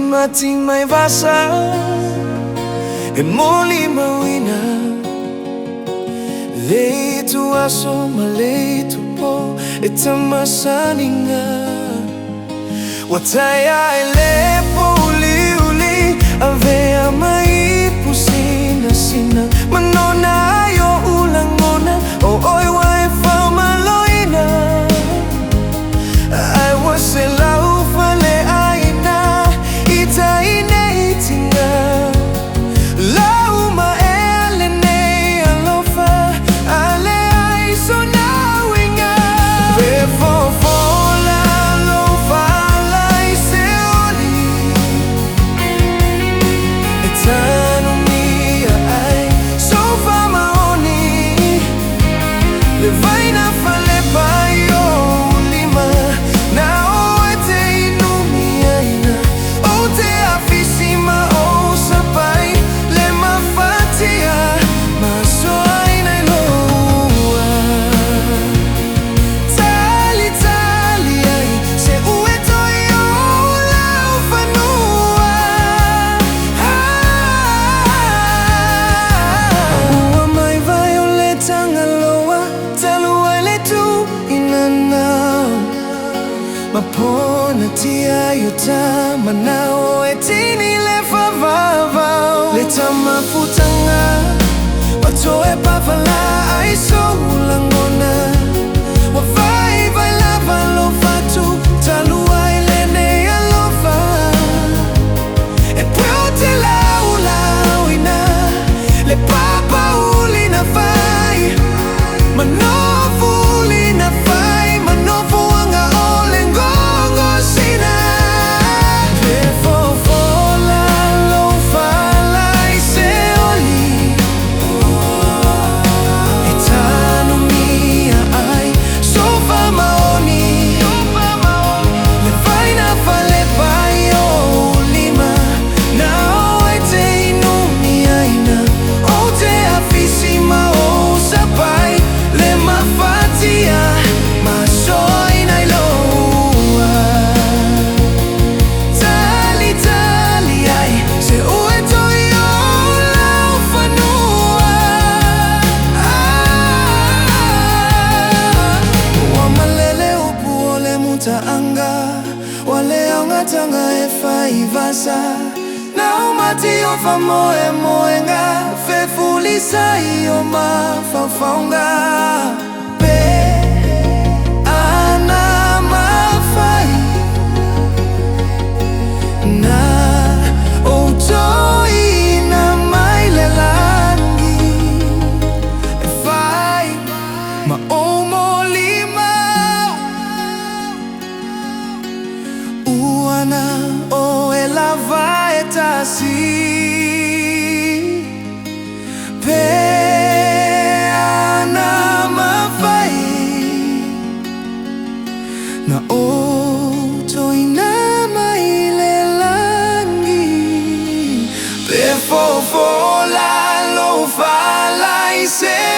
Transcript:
mati mai vasa e moli mawina leitu aso maleitu po e tamasaninga wataya elepo uli avea mai pusina sina manona yo ulangona o oi wai fa maloina I was lau fale aina ita ine itinga lau ma ele ne alofa ale ai so now inga before Mapona tia yuta manao etini le favavao leta mafutanga watoe pafala aiso ulangona wafai vai lava lo fatu talua ilene alofa e puote laulauina le papa ulina fai manofu ulina fai manofu wanga tanga e fai vasa na umati o fa moe moenga fe fulisa o ma fa faunga pe ana ma fai na o toi na mai le langi e fai ma o molima uana o e lava e tasi pe ana mawhai na o toina mai le langi pe fofo la lo fa lai se